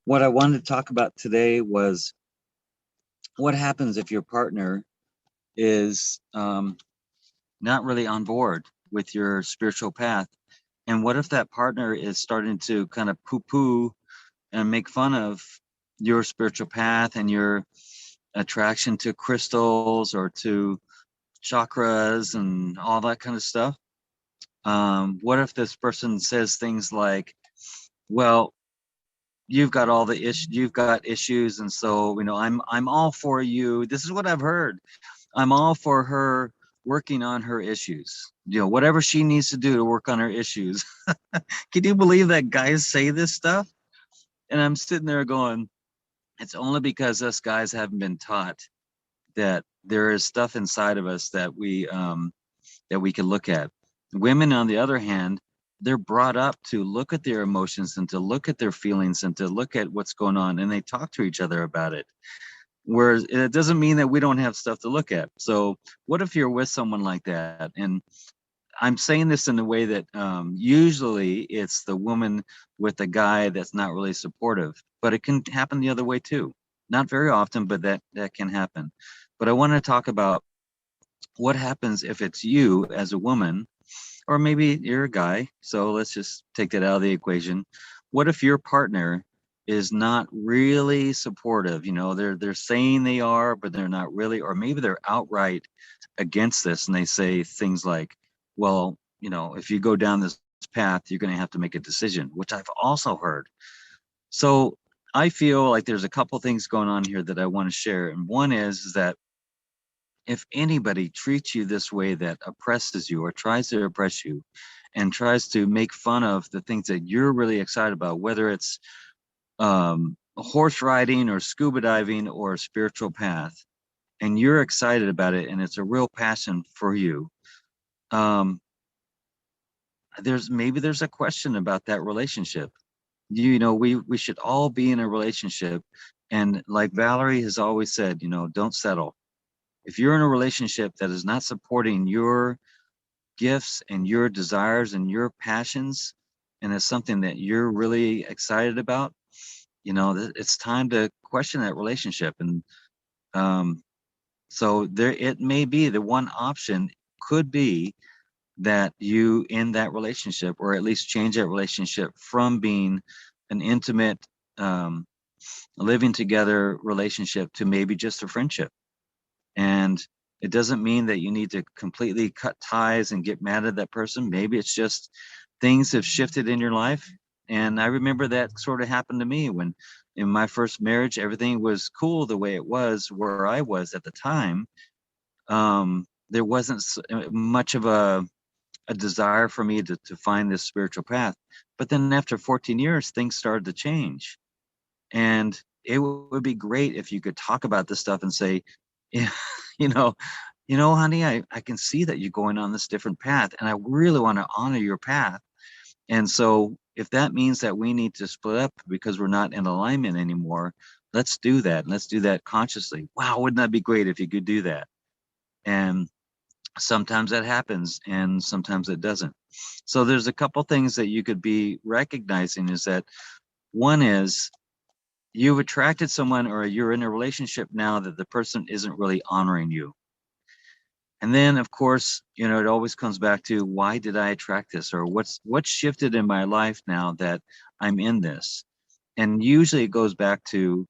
what I wanted to talk about today was what happens if your partner is not really on board with your spiritual path. And what if that partner is starting to kind of poo-poo and make fun of your spiritual path and your attraction to crystals or to chakras and all that kind of stuff? What if this person says things like, well, you've got all the issues, you've got issues, and so I'm all for you. This is what I've heard. I'm all for her working on her issues. Whatever she needs to do to work on her issues. Can you believe that guys say this stuff? And I'm sitting there going, it's only because us guys haven't been taught that there is stuff inside of us that we can look at. Women, on the other hand, they're brought up to look at their emotions and to look at their feelings and to look at what's going on, and they talk to each other about it. Whereas it doesn't mean that we don't have stuff to look at. So what if you're with someone like that? And I'm saying this in a way that usually it's the woman with the guy that's not really supportive, but it can happen the other way too. Not very often, but that can happen. But I want to talk about what happens if it's you as a woman, or maybe you're a guy. So let's just take that out of the equation. What if your partner is not really supportive? They're saying they are, but they're not really, or maybe they're outright against this, and they say things like, well, if you go down this path, you're going to have to make a decision, which I've also heard. So I feel like there's a couple things going on here that I want to share. And one is that if anybody treats you this way, that oppresses you or tries to oppress you and tries to make fun of the things that you're really excited about, whether it's horse riding or scuba diving or a spiritual path, and you're excited about it and it's a real passion for you, there's a question about that relationship. We should all be in a relationship, and like Valerie has always said, don't settle. If you're in a relationship that is not supporting your gifts and your desires and your passions, and it's something that you're really excited about, it's time to question that relationship. And so it may be the one option could be that you end that relationship, or at least change that relationship from being an intimate living together relationship to maybe just a friendship. And it doesn't mean that you need to completely cut ties and get mad at that person. Maybe it's just things have shifted in your life. And I remember that sort of happened to me when in my first marriage, everything was cool the way it was where I was at the time. There wasn't much of a desire for me to find this spiritual path. But then after 14 years, things started to change. And it would be great if you could talk about this stuff and say, yeah, you know, honey, I can see that you're going on this different path, and I really want to honor your path. And so if that means that we need to split up because we're not in alignment anymore, let's do that. And let's do that consciously. Wow, wouldn't that be great if you could do that? And sometimes that happens and sometimes it doesn't. So there's a couple things that you could be recognizing, is that one is you've attracted someone, or you're in a relationship now that the person isn't really honoring you. And then, of course, it always comes back to, why did I attract this? Or what's shifted in my life now that I'm in this? And usually it goes back to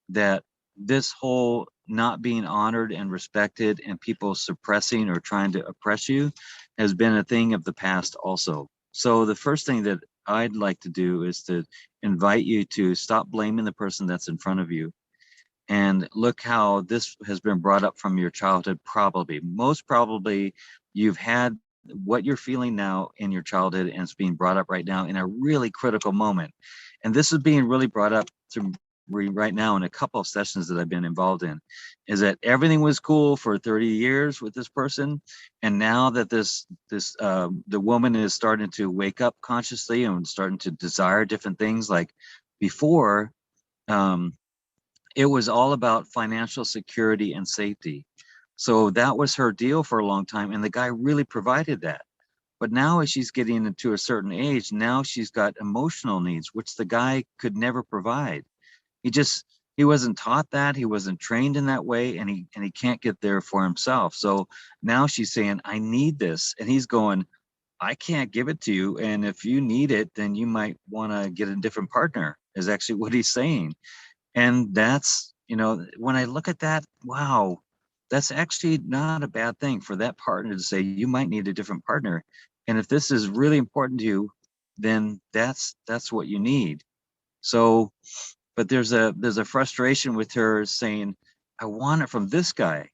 that this whole not being honored and respected and people suppressing or trying to oppress you has been a thing of the past also. So the first thing that I'd like to do is to invite you to stop blaming the person that's in front of you, and look how this has been brought up from your childhood. Most probably you've had what you're feeling now in your childhood, and it's being brought up right now in a really critical moment. And this is being really brought up to right now in a couple of sessions that I've been involved in, is that everything was cool for 30 years with this person, and now that the woman is starting to wake up consciously and starting to desire different things. Like before, it was all about financial security and safety. So that was her deal for a long time, and the guy really provided that. But now as she's getting into a certain age, now she's got emotional needs, which the guy could never provide. He just, he wasn't taught that, he wasn't trained in that way, and he can't get there for himself. So now she's saying, I need this, and he's going, I can't give it to you, and if you need it, then you might want to get a different partner, is actually what he's saying. And that's, when I look at that, wow, that's actually not a bad thing for that partner to say, you might need a different partner. And if this is really important to you, then that's what you need. So, but there's a frustration with her saying, I want it from this guy.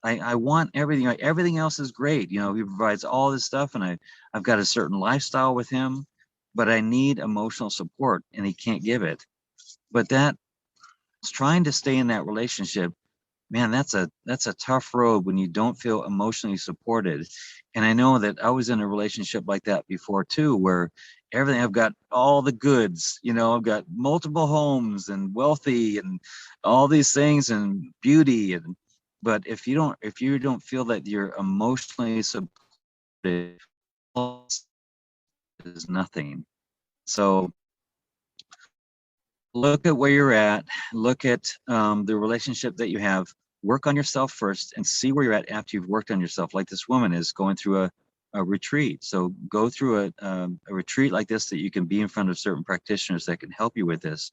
I want everything. Like, everything else is great. He provides all this stuff, and I've got a certain lifestyle with him, but I need emotional support, and he can't give it. But that, trying to stay in that relationship, man, that's a tough road when you don't feel emotionally supported. And I know that I was in a relationship like that before too, where everything, I've got all the goods, I've got multiple homes and wealthy and all these things and beauty, but if you don't feel that you're emotionally supported, all is nothing. So look at where you're at, look at the relationship that you have, work on yourself first, and see where you're at after you've worked on yourself. Like this woman is going through a retreat. So go through a retreat like this, that you can be in front of certain practitioners that can help you with this.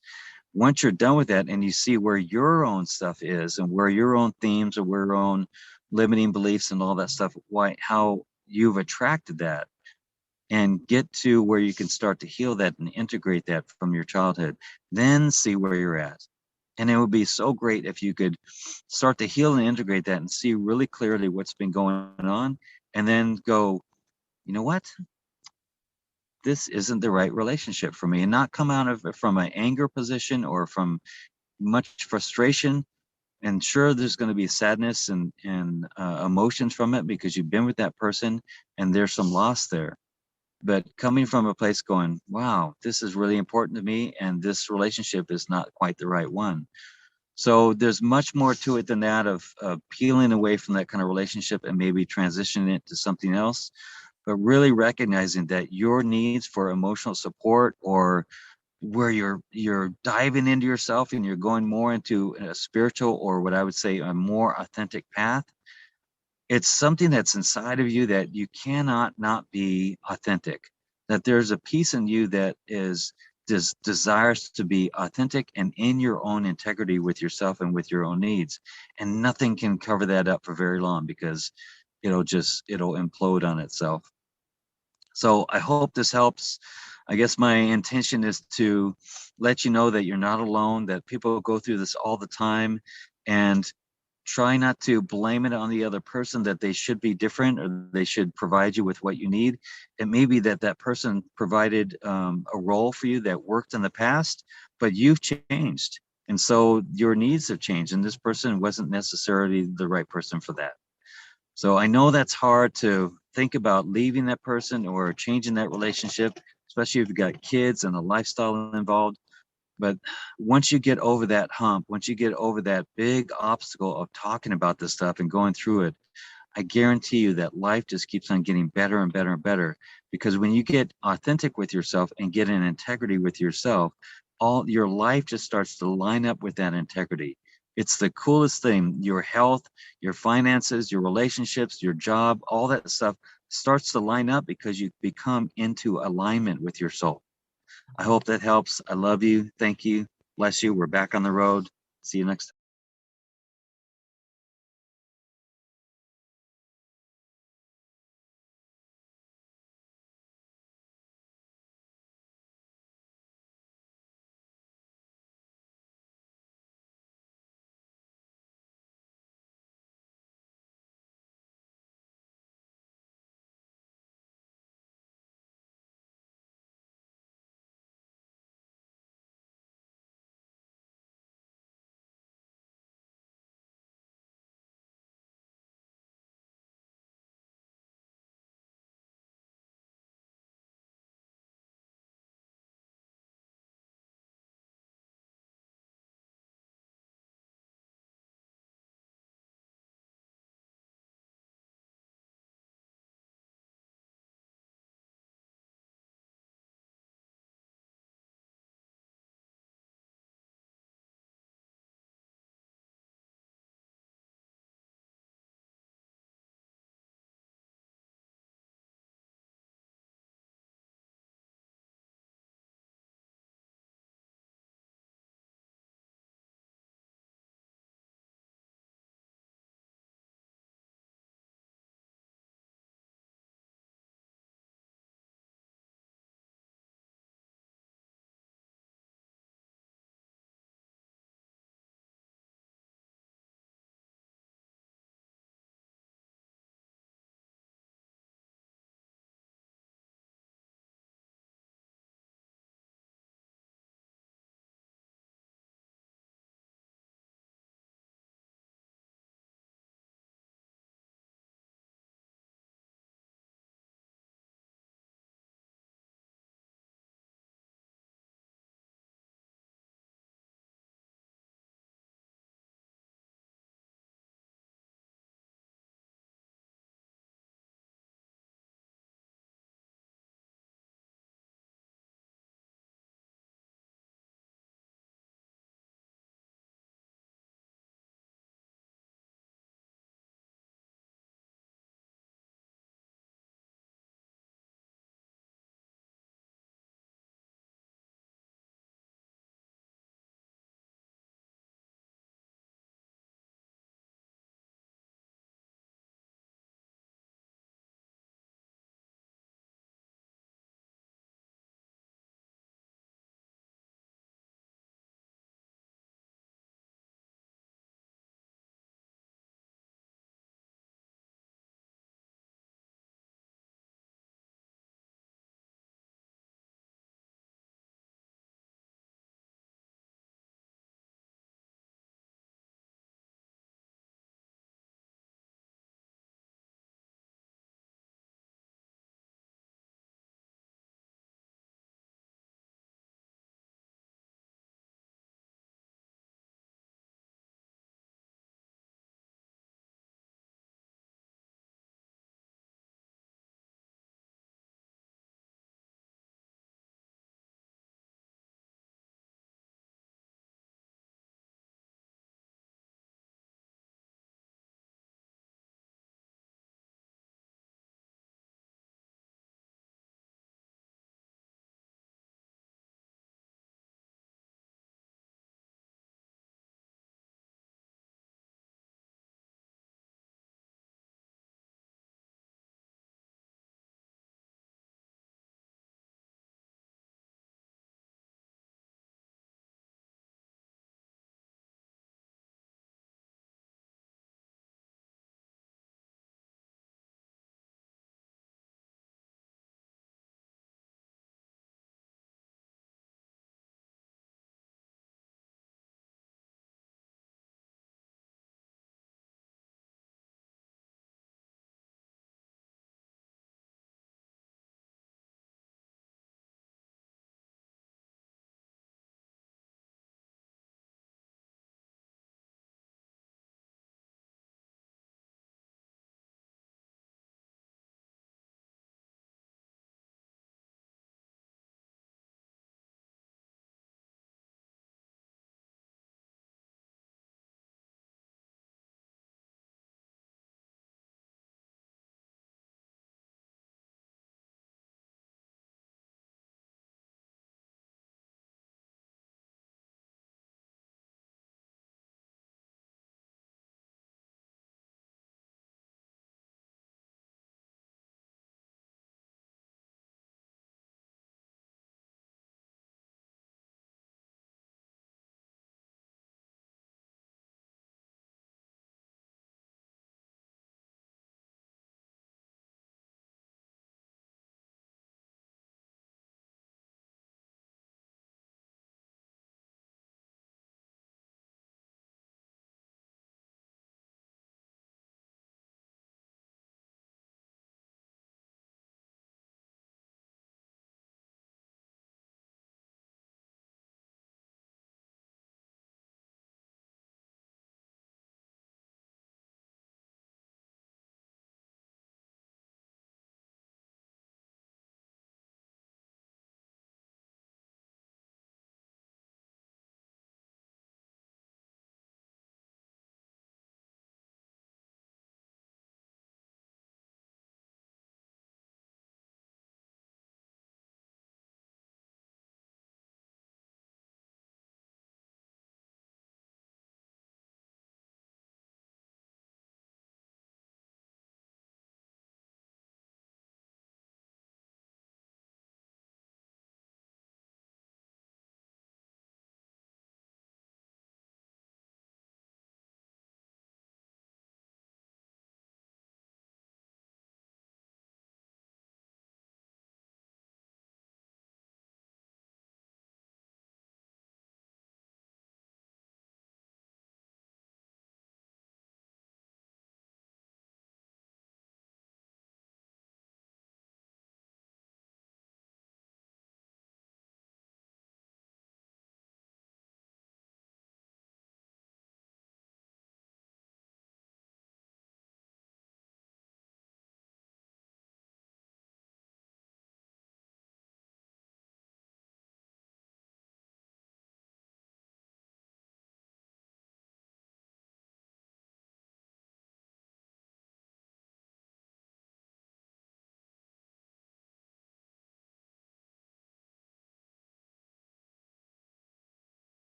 Once you're done with that and you see where your own stuff is and where your own themes or where your own limiting beliefs and all that stuff, how you've attracted that, and get to where you can start to heal that and integrate that from your childhood, then see where you're at. And it would be so great if you could start to heal and integrate that and see really clearly what's been going on, and then go, you know what? This isn't the right relationship for me, and not come out of it from an anger position or from much frustration. And sure, there's going to be sadness and emotions from it because you've been with that person and there's some loss there. But coming from a place going, wow, this is really important to me, and this relationship is not quite the right one. So there's much more to it than that, of peeling away from that kind of relationship and maybe transitioning it to something else, but really recognizing that your needs for emotional support, or where you're diving into yourself and you're going more into a spiritual, or what I would say a more authentic path, it's something that's inside of you that you cannot not be authentic. That there's a piece in you that desires to be authentic and in your own integrity with yourself and with your own needs. And nothing can cover that up for very long, because it'll implode on itself. So I hope this helps. I guess my intention is to let you know that you're not alone, that people go through this all the time, and try not to blame it on the other person, that they should be different or they should provide you with what you need. It may be that that person provided a role for you that worked in the past, but you've changed. And so your needs have changed, and this person wasn't necessarily the right person for that. So I know that's hard to think about, leaving that person or changing that relationship, especially if you've got kids and a lifestyle involved. But once you get over that hump, once you get over that big obstacle of talking about this stuff and going through it, I guarantee you that life just keeps on getting better and better and better. Because when you get authentic with yourself and get in integrity with yourself, all your life just starts to line up with that integrity. It's the coolest thing. Your health, your finances, your relationships, your job, all that stuff starts to line up because you become into alignment with your soul. I hope that helps. I love you. Thank you. Bless you. We're back on the road. See you next time.